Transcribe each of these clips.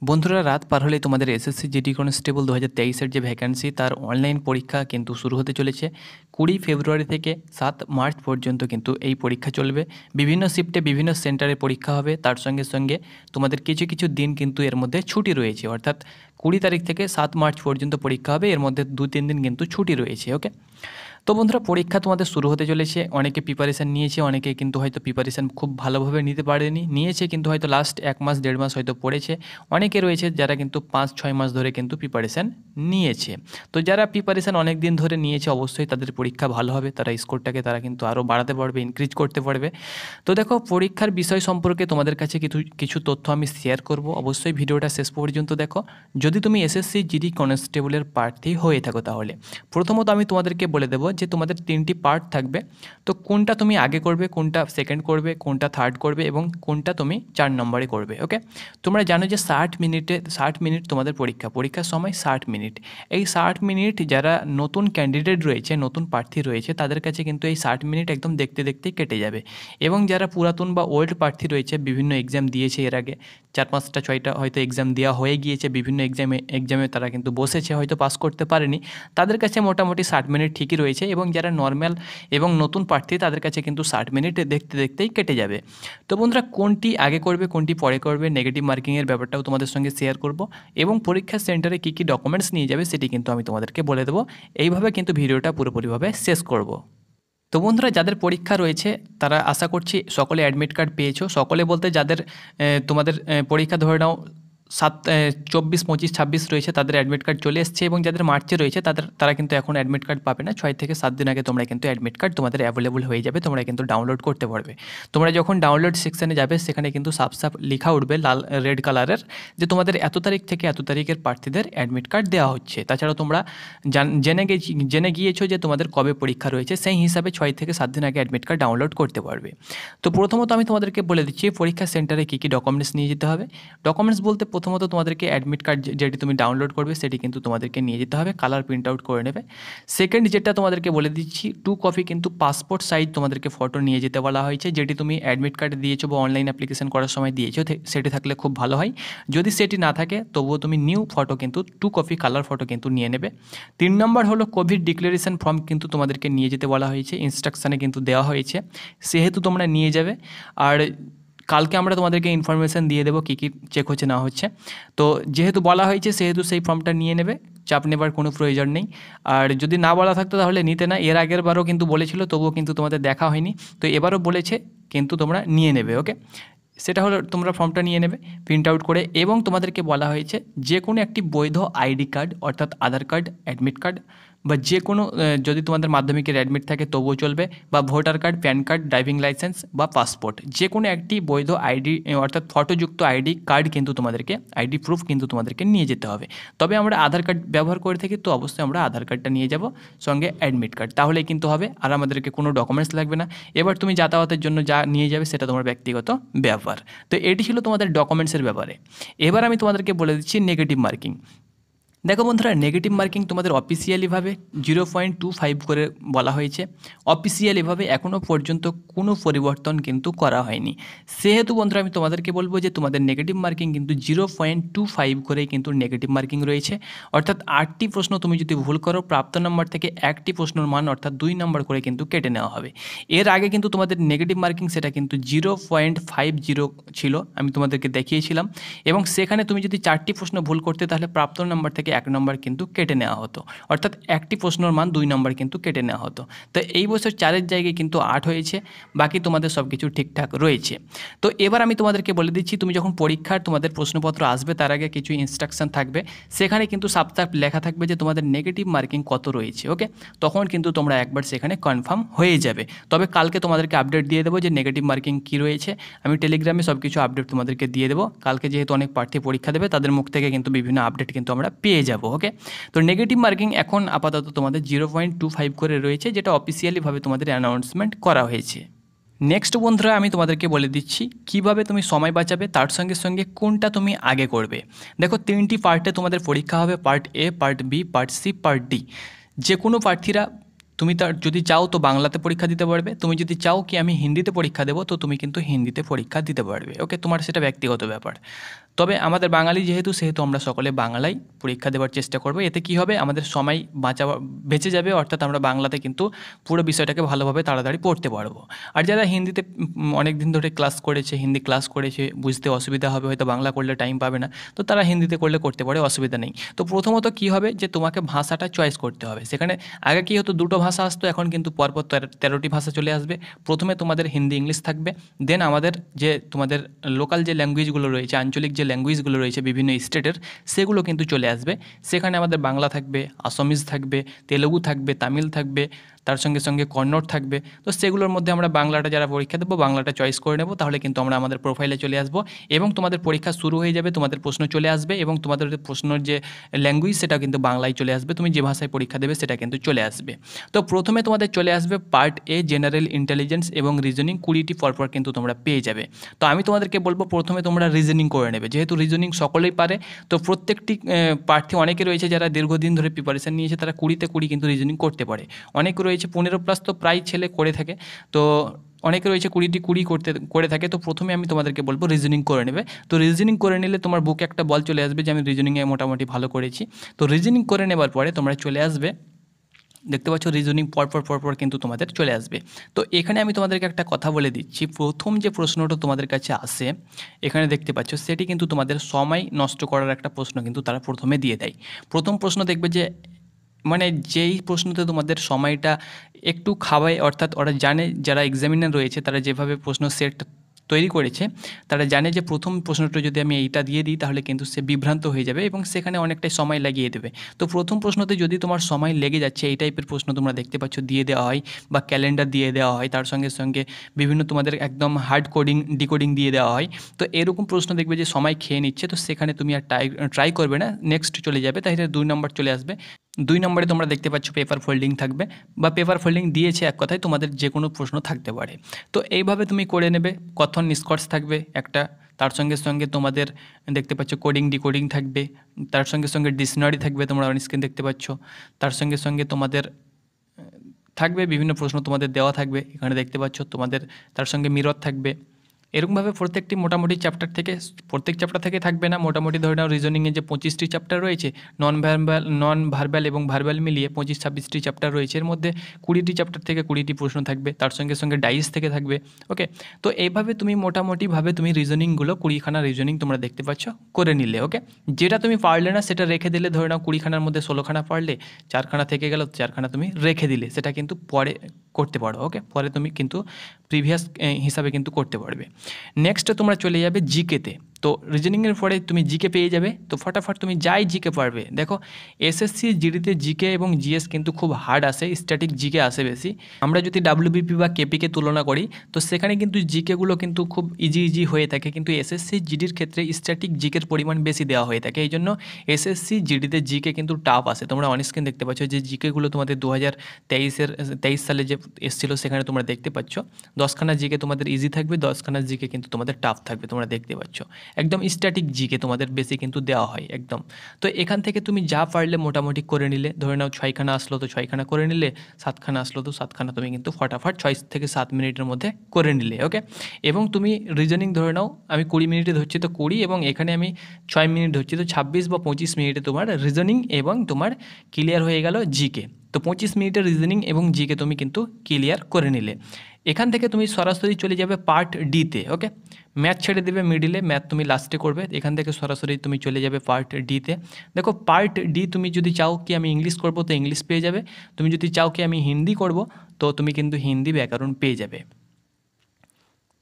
বন্ধুরা, রাত পার হলেই তোমাদের এসএসসি জিডি কনস্টেবল 2023-এর যে ভ্যাকান্সি তার অনলাইন পরীক্ষা কিন্তু শুরু হতে চলেছে। 20 ফেব্রুয়ারি থেকে 7 মার্চ পর্যন্ত কিন্তু এই পরীক্ষা চলবে। বিভিন্ন শিফটে বিভিন্ন সেন্টারে পরীক্ষা হবে। তার সঙ্গে সঙ্গে তোমাদের কিছু কিছু দিন কিন্তু এর মধ্যে ছুটি রয়েছে, অর্থাৎ 20 তারিখ থেকে 7 মার্চ পর্যন্ত পরীক্ষা হবে। এর মধ্যে 2-3 দিন কিন্তু ছুটি রয়েছে। ওকে, তো বন্ধুরা, পরীক্ষা তোমাদের শুরু হতে চলেছে। অনেকে প্রিপারেশান নিয়েছে, অনেকে কিন্তু হয়তো প্রিপারেশান খুব ভালোভাবে নিতে পারেনি, নিয়েছে কিন্তু হয়তো লাস্ট 1 মাস 1.5 মাস হয়তো পড়েছে। অনেকে রয়েছে যারা কিন্তু 5-6 মাস ধরে কিন্তু প্রিপারেশান নিয়েছে। তো যারা প্রিপারেশান অনেক দিন ধরে নিয়েছে অবশ্যই তাদের পরীক্ষা ভালো হবে, তারা স্কোরটাকে তারা কিন্তু আরও বাড়াতে পারবে, ইনক্রিজ করতে পারবে। তো দেখো, পরীক্ষার বিষয় সম্পর্কে তোমাদের কাছে কিছু তথ্য আমি শেয়ার করব। অবশ্যই ভিডিওটা শেষ পর্যন্ত দেখো যদি তুমি এসএসসি জিডি কনস্টেবলের প্রার্থী হয়ে থাকো। তাহলে প্রথমত আমি তোমাদেরকে বলে দেবো যে তোমাদের 3টি পার্ট থাকবে। তো কোনটা তুমি আগে করবে, কোনটা সেকেন্ড করবে, কোনটা থার্ড করবে এবং কোনটা তুমি 4 নম্বরে করবে। ওকে, তোমরা জানো যে 60 মিনিট তোমাদের পরীক্ষার সময় 60 মিনিট। এই 60 মিনিট যারা নতুন ক্যান্ডিডেট রয়েছে, নতুন প্রার্থী রয়েছে, তাদের কাছে কিন্তু এই 60 মিনিট একদম দেখতে দেখতেই কেটে যাবে। এবং যারা পুরাতন বা ওল্ড প্রার্থী রয়েছে, বিভিন্ন এক্সাম দিয়েছে এর আগে, 4-5টা 6টা হয়তো এক্সাম দেওয়া হয়ে গিয়েছে, বিভিন্ন এক্সামে তারা কিন্তু বসেছে, হয়তো পাস করতে পারেনি, তাদের কাছে মোটামুটি 60 মিনিট ঠিকই রয়েছে। এবং যারা নর্মাল এবং নতুন প্রার্থী তাদের কাছে কিন্তু 60 মিনিট দেখতে দেখতেই কেটে যাবে। তো বন্ধুরা, কোনটি আগে করবে কোনটি পরে করবে, নেগেটিভ মার্কিংয়ের ব্যাপারটাও তোমাদের সঙ্গে শেয়ার করব এবং পরীক্ষা সেন্টারে কী কী ডকুমেন্টস নিয়ে যাবে সেটি কিন্তু আমি তোমাদেরকে বলে দেবো। এইভাবে কিন্তু ভিডিওটা পুরোপুরিভাবে শেষ করব। তো বন্ধুরা, যাদের পরীক্ষা রয়েছে তারা আশা করছি সকলে অ্যাডমিট কার্ড পেয়েছো। সকলে বলতে যাদের তোমাদের পরীক্ষা ধরে নাও 24, 25, 26 রয়েছে, তাদের অ্যাডমিট কার্ড চলে এসছে। এবং যাদের মার্চে রয়েছে তারা কিন্তু এখন অ্যাডমিট কার্ড পাবে না। 6 থেকে 7 দিন আগে তোমরা কিন্তু অ্যাডমিট কার্ড তোমাদের অ্যাভেলেবল হয়ে যাবে, তোমরা কিন্তু ডাউনলোড করতে পারবে। তোমরা যখন ডাউনলোড সেকশানে যাবে সেখানে কিন্তু সাফ লেখা উঠবে লাল রেড কালারের যে তোমাদের এত তারিখ থেকে এত তারিখের প্রার্থীদের অ্যাডমিট কার্ড দেওয়া হচ্ছে। তাছাড়াও তোমরা জেনে গিয়েছো যে তোমাদের কবে পরীক্ষা রয়েছে, সেই হিসাবে 6 থেকে 7 দিন আগে অ্যাডমিট কার্ড ডাউনলোড করতে পারবে। তো প্রথমত আমি তোমাদেরকে বলে দিচ্ছি পরীক্ষা সেন্টারে কী কী ডকুমেন্টস নিয়ে যেতে হবে। ডকুমেন্টস বলতে প্রথমত তোমাদেরকে অ্যাডমিট কার্ড যেটি তুমি ডাউনলোড করবে সেটি কিন্তু তোমাদেরকে নিয়ে যেতে হবে, কালার প্রিন্ট আউট করে নেবে। সেকেন্ড যেটা তোমাদেরকে বলে দিচ্ছি, 2 কপি কিন্তু পাসপোর্ট সাইজ তোমাদেরকে ফটো নিয়ে যেতে বলা হয়েছে। যেটি তুমি অ্যাডমিট কার্ড দিয়েছো বা অনলাইন অ্যাপ্লিকেশন করার সময় দিয়েছো, সেটি থাকলে খুব ভালো হয়। যদি সেটি না থাকে তবুও তুমি নিউ ফটো কিন্তু 2 কপি কালার ফটো কিন্তু নিয়ে নেবে। 3 নম্বর হলো কোভিড ডিক্লারেশন ফর্ম কিন্তু তোমাদেরকে নিয়ে যেতে বলা হয়েছে, ইনস্ট্রাকশানে কিন্তু দেওয়া হয়েছে, সেহেতু তোমরা নিয়ে যাবে। আর কালকে আমরা তোমাদেরকে ইনফরমেশান দিয়ে দেবো কী কী চেক হচ্ছে না হচ্ছে। তো যেহেতু বলা হয়েছে সেহেতু সেই ফর্মটা নিয়ে নেবে, চাপ নেবার কোনো প্রয়োজন নেই। আর যদি না বলা থাকতো তাহলে নিতে না, এর আগের বারও কিন্তু বলেছিল তবুও কিন্তু তোমাদের দেখা হয়নি, তো এবারও বলেছে কিন্তু তোমরা নিয়ে নেবে। ওকে, সেটা হলো তোমরা ফর্মটা নিয়ে নেবে প্রিন্ট আউট করে। এবং তোমাদেরকে বলা হয়েছে যে কোনো একটি বৈধ আইডি কার্ড, অর্থাৎ আধার কার্ড, অ্যাডমিট কার্ড বা যে কোনো যদি তোমাদের মাধ্যমিকের অ্যাডমিট থাকে তবুও চলবে, বা voter card, pan card, driving licence বা পাসপোর্ট, যে কোনো একটি বৈধ আইডি অর্থাৎ ফটোযুক্ত আইডি কার্ড কিন্তু তোমাদেরকে, আইডি প্রুফ কিন্তু তোমাদেরকে নিয়ে যেতে হবে। তবে আমরা আধার কার্ড ব্যবহার করে থাকি, তো অবশ্যই আমরা আধার কার্ডটা নিয়ে যাব সঙ্গে অ্যাডমিট কার্ড, তাহলেই কিন্তু হবে। আর আমাদেরকে কোনো ডকুমেন্টস লাগবে না। এবার তুমি যাতায়াতের জন্য যা নিয়ে যাবে সেটা তোমার ব্যক্তিগত ব্যাপার। তো এটি ছিল তোমাদের ডকুমেন্টসের ব্যাপারে। এবার আমি তোমাদেরকে বলে দিচ্ছি নেগেটিভ মার্কিং। দেখো বন্ধুরা, নেগেটিভ মার্কিং তোমাদের অফিসিয়ালিভাবে 0.25 করে বলা হয়েছে। অফিসিয়ালিভাবে এখনও পর্যন্ত কোনো পরিবর্তন কিন্তু করা হয়নি। সেহেতু বন্ধুরা আমি তোমাদেরকে বলবো যে তোমাদের নেগেটিভ মার্কিং কিন্তু 0.25 করেই কিন্তু নেগেটিভ মার্কিং রয়েছে। অর্থাৎ 8টি প্রশ্ন তুমি যদি ভুল করো, প্রাপ্ত নম্বর থেকে 1টি প্রশ্নের মান অর্থাৎ 2 নম্বর করে কিন্তু কেটে নেওয়া হবে। এর আগে কিন্তু তোমাদের নেগেটিভ মার্কিং সেটা কিন্তু 0.50 ছিল, আমি তোমাদেরকে দেখিয়েছিলাম। এবং সেখানে তুমি যদি 4টি প্রশ্ন ভুল করতে তাহলে প্রাপ্ত নম্বর থেকে 1 নম্বর কিন্তু কেটে নেওয়া হতো, অর্থাৎ একটি প্রশ্নের মান 2 নম্বর কিন্তু কেটে নেওয়া হতো। তো এই বছর 4-এর জায়গায় কিন্তু 8 হয়েছে, বাকি তোমাদের সব কিছু ঠিকঠাক রয়েছে। তো এবার আমি তোমাদেরকে বলে দিচ্ছি, তুমি যখন পরীক্ষার তোমাদের প্রশ্নপত্র আসবে তার আগে কিছু ইনস্ট্রাকশন থাকবে, সেখানে কিন্তু সাফ লেখা থাকবে যে তোমাদের নেগেটিভ মার্কিং কত রয়েছে। ওকে, তখন কিন্তু তোমরা একবার সেখানে কনফার্ম হয়ে যাবে। তবে কালকে তোমাদেরকে আপডেট দিয়ে দেবো যে নেগেটিভ মার্কিং কী রয়েছে, আমি টেলিগ্রামে সব কিছু আপডেট তোমাদেরকে দিয়ে দেবো। কালকে যেহেতু অনেক প্রার্থী পরীক্ষা দেবে, তাদের মুখ থেকে কিন্তু বিভিন্ন আপডেট কিন্তু আমরা পেয়ে যাব। ওকে, তো নেগেটিভ মার্কিং এখন আপাতত তোমাদের 0.25 করে রয়েছে, যেটা অফিসিয়ালিভাবে তোমাদের অ্যানাউন্সমেন্ট করা হয়েছে। নেক্সট বন্ধুরা, আমি তোমাদেরকে বলে দিচ্ছি কিভাবে তুমি সময় বাঁচাবে, তার সঙ্গে সঙ্গে কোনটা তুমি আগে করবে। দেখো, 3টি পার্টে তোমাদের পরীক্ষা হবে, part A, part B, part C, part D. যে কোনো প্রার্থীরা তুমি যদি চাও তো বাংলাতে পরীক্ষা দিতে পারবে, তুমি যদি চাও কি আমি হিন্দিতে পরীক্ষা দেবো তো তুমি কিন্তু হিন্দিতে পরীক্ষা দিতে পারবে। ওকে, তোমার সেটা ব্যক্তিগত ব্যাপার। তবে আমাদের বাঙালি যেহেতু, সেহেতু আমরা সকলে বাংলায় পরীক্ষা দেওয়ার চেষ্টা করব। এতে কি হবে, আমাদের সময় বেঁচে যাবে, অর্থাৎ আমরা বাংলাতে কিন্তু পুরো বিষয়টাকে ভালোভাবে তাড়াতাড়ি পড়তে পারবো। আর যারা হিন্দিতে অনেক দিন ধরে ক্লাস করেছে, হিন্দি ক্লাস করেছে, বুঝতে অসুবিধা হবে, হয়তো বাংলা করলে টাইম পাবে না, তো তারা হিন্দিতে করলে করতে পারে, অসুবিধা নেই। তো প্রথমত কি হবে যে তোমাকে ভাষাটা চয়েস করতে হবে। সেখানে আগে কি হতো, দুটো ভাষা আসতো, এখন কিন্তু পরপর 13টি ভাষা চলে আসবে। প্রথমে তোমাদের হিন্দি ইংলিশ থাকবে, দেন আমাদের যে তোমাদের লোকাল যে ল্যাঙ্গুয়েজগুলো রয়েছে, আঞ্চলিক যে ল্যাঙ্গুয়েজগুলো রয়েছে বিভিন্ন স্টেটের, সেগুলো কিন্তু চলে আসবে। সেখানে আমাদের বাংলা থাকবে, আসামিজ থাকবে, তেলেগু থাকবে, তামিল থাকবে, তার সঙ্গে সঙ্গে কন্নড় থাকবে। তো সেগুলোর মধ্যে আমরা বাংলাটা যারা পরীক্ষা দেবো, বাংলাটা চয়েস করে নেব, তাহলে কিন্তু আমরা আমাদের প্রোফাইলে চলে আসবো এবং তোমাদের পরীক্ষা শুরু হয়ে যাবে, তোমাদের প্রশ্ন চলে আসবে এবং তোমাদের প্রশ্নের যে ল্যাঙ্গুয়েজ সেটা কিন্তু বাংলায় চলে আসবে, তুমি যে ভাষায় পরীক্ষা দেবে সেটা কিন্তু চলে আসবে। তো প্রথমে তোমাদের চলে আসবে পার্ট এ জেনারেল ইন্টেলিজেন্স এবং রিজনিং, 20টি পরপর কিন্তু তোমরা পেয়ে যাবে। তো আমি তোমাদেরকে বলবো প্রথমে তোমরা রিজনিং করে নেবে, যেহেতু রিজনিং সকলেই পারে। তো প্রত্যেকটি প্রার্থী অনেকে রয়েছে যারা দীর্ঘদিন ধরে প্রিপারেশান নিয়েছে, তারা 20তে 20 কিন্তু রিজনিং করতে পারে। অনেকে রয়েছে 15+, তো প্রায় ছেলে করে থাকে। তো অনেকে রয়েছে 20টি 20 করে থাকে। তো প্রথমে আমি তোমাদেরকে বলবো রিজনিং করে নেবে। তো রিজনিং করে নিলে তোমার বুকে একটা বল চলে আসবে যে আমি রিজনিংয়ে মোটামুটি ভালো করেছি। তো রিজনিং করে নেবার পরে তোমরা চলে আসবে, দেখতে পাচ্ছ রিজনিং পরপর কিন্তু তোমাদের চলে আসবে। তো এখানে আমি তোমাদেরকে একটা কথা বলে দিচ্ছি, প্রথম যে প্রশ্নটা তোমাদের কাছে আসে এখানে দেখতে পাচ্ছ, সেটি কিন্তু তোমাদের সময় নষ্ট করার একটা প্রশ্ন কিন্তু তারা প্রথমে দিয়ে দেয়। প্রথম প্রশ্ন দেখবে যে মানে যেই প্রশ্নতে তোমাদের সময়টা একটু খাওয়ায়, অর্থাৎ ওরা জানে, যারা এক্সামিনার রয়েছে তারা যেভাবে প্রশ্ন সেট তৈরি করেছে, তারা জানে যে প্রথম প্রশ্নটা যদি আমি এইটা দিয়ে দিই তাহলে কিন্তু সে বিভ্রান্ত হয়ে যাবে এবং সেখানে অনেকটাই সময় লাগিয়ে দেবে। তো প্রথম প্রশ্নতে যদি তোমার সময় লেগে যাচ্ছে, এই টাইপের প্রশ্ন তোমরা দেখতে পাচ্ছ দিয়ে দেওয়া হয়, বা ক্যালেন্ডার দিয়ে দেওয়া হয়, তার সঙ্গে সঙ্গে বিভিন্ন তোমাদের একদম হার্ড কোডিং ডিকোডিং দিয়ে দেওয়া হয়। তো এরকম প্রশ্ন দেখবে যে সময় খেয়ে নিচ্ছে, তো সেখানে তুমি আর ট্রাই করবে না, নেক্সট চলে যাবে, তাহলে 2 নম্বর চলে আসবে। 2 নম্বরে তোমরা দেখতে পাচ্ছ পেপার ফোল্ডিং থাকবে, বা পেপার ফোল্ডিং দিয়েছে, এক কথায় তোমাদের যে কোনো প্রশ্ন থাকতে পারে। তো এইভাবে তুমি করে নেবে। কথন নিষ্কর্ষ থাকবে একটা, তার সঙ্গে সঙ্গে তোমাদের দেখতে পাচ্ছ কোডিং ডিকোডিং থাকবে, তার সঙ্গে সঙ্গে ডিকশনারি থাকবে, তোমরা অন স্ক্রিন দেখতে পাচ্ছ। তার সঙ্গে সঙ্গে তোমাদের থাকবে বিভিন্ন প্রশ্ন তোমাদের দেওয়া থাকবে, এখানে দেখতে পাচ্ছ তোমাদের, তার সঙ্গে মিরর থাকবে। এরকমভাবে প্রত্যেকটি মোটামুটি চ্যাপ্টার থেকে, প্রত্যেক চ্যাপ্টার থেকে থাকবে না, মোটামুটি ধরে নাও রিজনিংয়ে যে 25টি চ্যাপ্টার রয়েছে, নন ভার্বাল এবং ভার্বাল মিলিয়ে 25-26টি চ্যাপ্টার রয়েছে, এর মধ্যে 20টি চ্যাপ্টার থেকে 20টি প্রশ্ন থাকবে, তার সঙ্গে সঙ্গে ডাইস থেকে থাকবে। ওকে, তো এইভাবে তুমি মোটামুটিভাবে তুমি রিজনিংগুলো 20খানা রিজনিং তোমরা দেখতে পাচ্ছ করে নিলে। ওকে, যেটা তুমি পারলে না সেটা রেখে দিলে, ধরে নাও 20খানার মধ্যে 16খানা পারলে, 4খানা থেকে গেল, 4খানা তুমি রেখে দিলে, সেটা কিন্তু পরে করতে পারো। ওকে, পরে তুমি কিন্তু প্রিভিয়াস হিসাবে কিন্তু করতে পারবে। নেক্সট তোমরা চলে যাবে জিকেতে। তো রিজনিংয়ের পরে তুমি জিকে পেয়ে যাবে। তো ফটাফট তুমি যাই জিকে পারবে। দেখো এসএসসি জিডিতে জিকে এবং জিএস কিন্তু খুব হার্ড আসে, স্ট্যাটিক জিকে আসে বেশি। আমরা যদি ডাব্লিউবিপি বা কেপিকে তুলনা করি, তো সেখানে কিন্তু জিকেগুলো কিন্তু খুব ইজি হয়ে থাকে, কিন্তু এসএসসি জিডির ক্ষেত্রে স্ট্যাটিক জিকের পরিমাণ বেশি দেওয়া হয়ে থাকে। এই জন্য এসএসসি জিডিতে জিকে কিন্তু টাফ আসে। তোমরা অন স্ক্রিন দেখতে পাচ্ছ যে জিকেগুলো তোমাদের 2023 সালে যে এসেছিলো, সেখানে তোমরা দেখতে পাচ্ছ 10খানা জিকে তোমাদের ইজি থাকবে, 10খানা জিকে কিন্তু তোমাদের টাফ থাকবে, তোমরা দেখতে পাচ্ছ। একদম স্ট্যাটিক জিকে তোমাদের বেশি কিন্তু দেওয়া হয় একদম। তো এখান থেকে তুমি যা পারলে মোটামুটি করে নিলে, ধরে নাও 6খানা আসলো তো 6খানা করে নিলে, 7খানা আসলো তো 7খানা তুমি কিন্তু ফটাফট 6 থেকে 7 মিনিটের মধ্যে করে নিলে। ওকে, এবং তুমি রিজনিং ধরে নাও আমি 20 মিনিটে ধরছি তো 20, এবং এখানে আমি 6 মিনিট ধরছি, তো 26 বা 25 মিনিটে তোমার রিজনিং এবং তোমার ক্লিয়ার হয়ে গেল জিকে। তো 25 মিনিটের রিজনিং এবং জিকে তুমি কিন্তু ক্লিয়ার করে নিলে। এখান থেকে তুমি সরাসরি চলে যাবে পার্ট ডিতে। ওকে, ম্যাথ ছেড়ে দেবে মিডিলে, ম্যাথ তুমি লাস্টে করবে। এখান থেকে সরাসরি তুমি চলে যাবে পার্ট ডিতে। দেখো পার্ট ডি তুমি যদি চাও কি আমি ইংলিশ করব তো ইংলিশ পেয়ে যাবে, তুমি যদি চাও কি আমি হিন্দি করব তো তুমি কিন্তু হিন্দি ব্যাকরণ পেয়ে যাবে।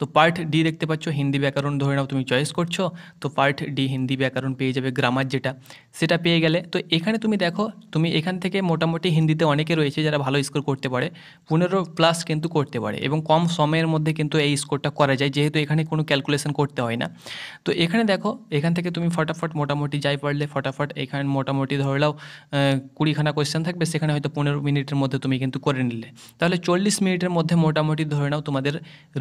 তো পার্ট ডি দেখতে পাচ্ছ হিন্দি ব্যাকরণ ধরে নাও তুমি চয়েস করছো, তো পার্ট ডি হিন্দি ব্যাকরণ পেয়ে যাবে, গ্রামার যেটা সেটা পেয়ে গেলে। তো এখানে তুমি দেখো, তুমি এখান থেকে মোটামুটি হিন্দিতে অনেকে রয়েছে যারা ভালো স্কোর করতে পারে, 15+ কিন্তু করতে পারে, এবং কম সময়ের মধ্যে কিন্তু এই স্কোরটা করা যায়, যেহেতু এখানে কোনো ক্যালকুলেশন করতে হয় না। তো এখানে দেখো, এখান থেকে তুমি ফটাফট মোটামুটি যাই পারলে ফটাফট, এখানে মোটামুটি ধরে নাও 20খানা কোয়েশ্চেন থাকবে, সেখানে হয়তো 15 মিনিটের মধ্যে তুমি কিন্তু করে নিলে, তাহলে 40 মিনিটের মধ্যে মোটামুটি ধরে নাও তোমাদের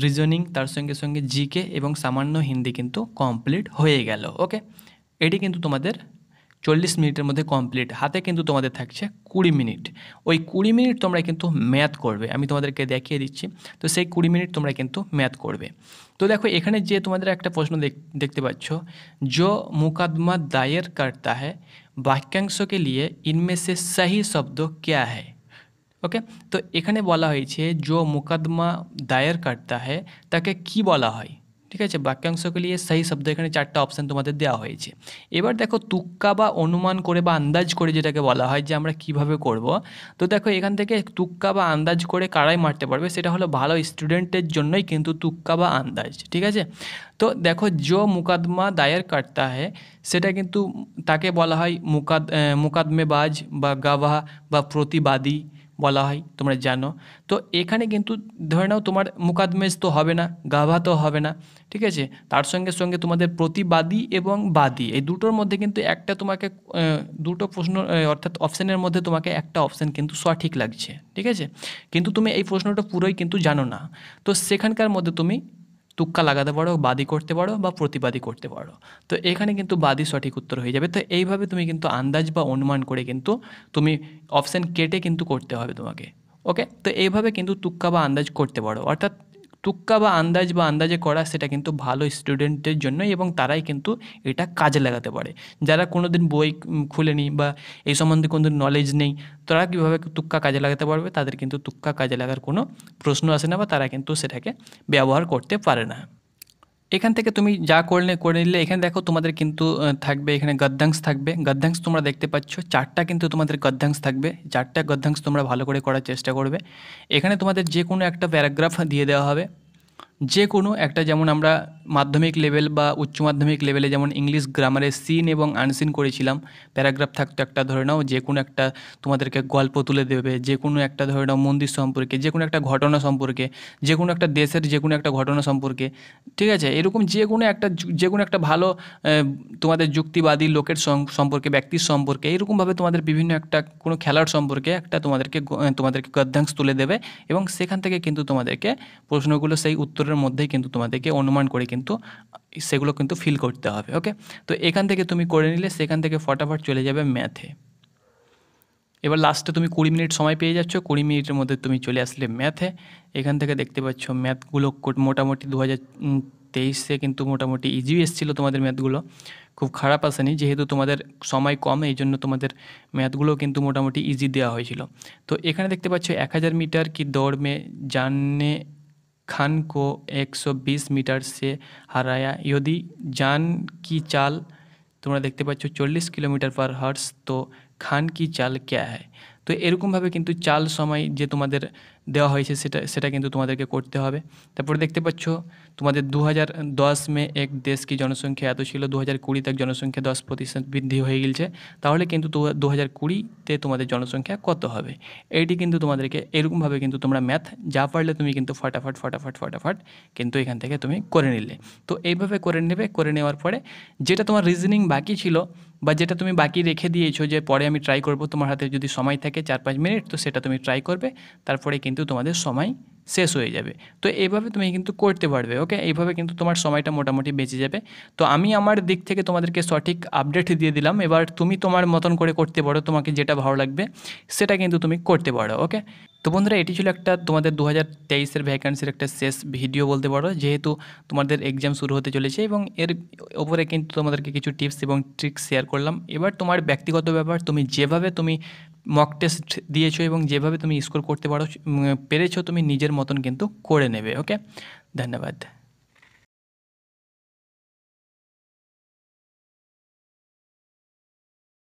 রিজনিং, তার সঙ্গে সঙ্গে জিকে এবং সামান্য হিন্দি কিন্তু কমপ্লিট হয়ে গেল। ওকে, এটি কিন্তু তোমাদের 40 মিনিটের মধ্যে কমপ্লিট। হাতে কিন্তু তোমাদের থাকছে 20 মিনিট। ওই 20 মিনিট তোমরা কিন্তু ম্যাথ করবে, আমি তোমাদেরকে দেখিয়ে দিচ্ছি। তো সেই 20 মিনিট তোমরা কিন্তু ম্যাথ করবে। तो देखो এখানে যে তোমাদের একটা প্রশ্ন দেখতে পাচ্ছ, जो मुकदमा दायर करता है वाक्यांशों के लिए इनमें से सही शब्द क्या है। ওকে, তো এখানে বলা হয়েছে जो मुकदमा दायर करता है তাকে কি বলা হয়, ঠিক আছে। বাক্যাংশকে নিয়ে সহি শব্দ এখানে 4টা অপশান তোমাদের দেওয়া হয়েছে। এবার দেখো তুক্কা বা অনুমান করে বা আন্দাজ করে যেটাকে বলা হয় যে আমরা কিভাবে করব, তো দেখো এখান থেকে তুক্কা বা আন্দাজ করে কারাই মারতে পারবে, সেটা হলো ভালো স্টুডেন্টের জন্যই কিন্তু তুক্কা বা আন্দাজ, ঠিক আছে। তো দেখো जो मुकदमा दायर करता है সেটা কিন্তু তাকে বলা হয় মুকাদমেবাজ বা গাওয়াহ বা প্রতিবাদী বলা হয়, তোমরা জানো। তো এখানে কিন্তু ধরে নাও তোমার মুকাদমেজ তো হবে না, গাভা তো হবে না, ঠিক আছে। তার সঙ্গে সঙ্গে তোমাদের প্রতিবাদী এবং বাদী এই দুটোর মধ্যে কিন্তু একটা তোমাকে দুটো প্রশ্ন অর্থাৎ অপশানের মধ্যে তোমাকে একটা অপশান কিন্তু সঠিক লাগছে, ঠিক আছে। কিন্তু তুমি এই প্রশ্নটা পুরোই কিন্তু জানো না, তো সেখানকার মধ্যে তুমি তুক্কা লাগাতে পারো, বাদী করতে পারো বা প্রতিবাদী করতে পারো। তো এখানে কিন্তু বাদী সঠিক উত্তর হয়ে যাবে। তো এইভাবে তুমি কিন্তু আন্দাজ বা অনুমান করে কিন্তু তুমি অপশান কেটে কিন্তু করতে হবে তোমাকে। ওকে, তো এইভাবে কিন্তু তুক্কা বা আন্দাজ করতে পারো। অর্থাৎ তুক্কা বা আন্দাজে করা সেটা কিন্তু ভালো স্টুডেন্টের জন্যই, এবং তারাই কিন্তু এটা কাজে লাগাতে পারে। যারা কোনো দিন বই খুলেনি বা এই সম্বন্ধে কোনো দিন নলেজ নেই, তারা কীভাবে তুক্কা কাজে লাগাতে পারবে, তাদের কিন্তু তুক্কা কাজে লাগার কোনো প্রশ্ন আসে না বা তারা কিন্তু সেটাকে ব্যবহার করতে পারে না। এখান থেকে তুমি যা করে নিলে এখানে দেখো তোমাদের কিন্তু থাকবে এখানে গদ্যাংশ থাকবে। গদ্যাংশ তোমরা দেখতে পাচ্ছ 4টা কিন্তু তোমাদের গদ্যাংশ থাকবে। 4টা গদ্যাংশ তোমরা ভালো করে করার চেষ্টা করবে। এখানে তোমাদের যে কোনো একটা প্যারাগ্রাফ দিয়ে দেওয়া হবে, যে কোনো একটা, যেমন আমরা মাধ্যমিক লেভেল বা উচ্চ মাধ্যমিক লেভেলে যেমন ইংলিশ গ্রামারে সিন এবং আনসিন করেছিলাম, প্যারাগ্রাফ থাকতো একটা, ধরে নাও যে কোনো একটা তোমাদেরকে গল্প তুলে দেবে, যে কোনো একটা ধরে নাও মন্দির সম্পর্কে, যে কোনো একটা ঘটনা সম্পর্কে, যে কোনো একটা দেশের যে কোনো একটা ঘটনা সম্পর্কে, ঠিক আছে। এরকম যে কোনো একটা ভালো তোমাদের যুক্তিবাদী লোকের সম্পর্কে, ব্যক্তির সম্পর্কে, এরকমভাবে তোমাদের বিভিন্ন একটা কোনো খেলার সম্পর্কে একটা তোমাদেরকে গদ্যাংশ তুলে দেবে, এবং সেখান থেকে কিন্তু তোমাদেরকে প্রশ্নগুলো সেই উত্তরের মধ্যেই কিন্তু তোমাদেরকে অনুমান করে কিন্তু সেগুলো কিন্তু ফিল করতে হবে। ওকে, তো এখান থেকে তুমি করে নিলে সেখান থেকে ফটাফট চলে যাবে ম্যাথে। এবার লাস্টে তুমি 20 মিনিট সময় পেয়ে যাচ্ছ, 20 মিনিটের মধ্যে তুমি চলে আসলে ম্যাথে। এখান থেকে দেখতে পাচ্ছ ম্যাথগুলো মোটামুটি 2023-এ কিন্তু মোটামুটি ইজি এসেছিলো তোমাদের ম্যাথগুলো, খুব খারাপ আসেনি। যেহেতু তোমাদের সময় কম এই জন্য তোমাদের ম্যাথগুলো কিন্তু মোটামুটি ইজি দেওয়া হয়েছিল। তো এখানে দেখতে পাচ্ছ 1000 मीटर की दौड़ में जाने खान को 120 मीटर से हराया, यदि जान की चाल তোমরা দেখতে পাচ্ছ 40 কিলোমিটার পার হার্স, তো খান কি চাল ক্যা হ্যায়। তো এরকমভাবে কিন্তু চাল সময় যে তোমাদের দেওয়া হয়েছে সেটা কিন্তু তোমাদেরকে করতে হবে। তারপরে দেখতে পাচ্ছ তোমাদের 2010 में एक देश की জনসংখ্যা এত ছিল, 2020 तक জনসংখ্যা 10% বৃদ্ধি হয়ে গেছে, তাহলে কিন্তু 2020-তে তোমাদের জনসংখ্যা কত হবে। এইটি কিন্তু তোমাদেরকে এরকমভাবে কিন্তু তোমরা ম্যাথ যা পারলে তুমি কিন্তু ফটাফট কিন্তু এখান থেকে তুমি করে নিলে। তো এইভাবে করে নেবে, করে নেওয়ার পরে যেটা তোমার রিজনিং বাকি ছিল বা যেটা তুমি বাকি রেখে দিয়েছো যে পরে আমি ট্রাই করব, তোমার হাতে যদি সময় থাকে 4-5 মিনিট, তো সেটা তুমি ট্রাই করবে, তারপরে কিন্তু তোমাদের সময় শেষ হয়ে যাবে। তো এইভাবে তুমি কিন্তু করতে পারবে। ওকে, এইভাবে কিন্তু তোমার সময়টা মোটামুটি বেঁচে যাবে। তো আমি আমার দিক থেকে তোমাদেরকে সঠিক আপডেট দিয়ে দিলাম, এবার তুমি তোমার মতন করে করতে পারো, তোমাকে যেটা ভালো লাগবে সেটা কিন্তু তুমি করতে পারো। ওকে, তো বন্ধুরা এটি ছিল একটা তোমাদের 2023-এর ভ্যাকান্সির একটা শেষ ভিডিও বলতে পারো, যেহেতু তোমাদের এক্সাম শুরু হতে চলেছে, এবং এর ওপরে কিন্তু তোমাদেরকে কিছু টিপস এবং ট্রিক্স শেয়ার করলাম। এবার তোমার ব্যক্তিগত ব্যাপার, তুমি যেভাবে তুমি মক টেস্ট দিয়েছো এবং যেভাবে তুমি স্কোর করতে পেরেছো, তুমি নিজের মতন কিন্তু করে নেবে। ওকে, ধন্যবাদ।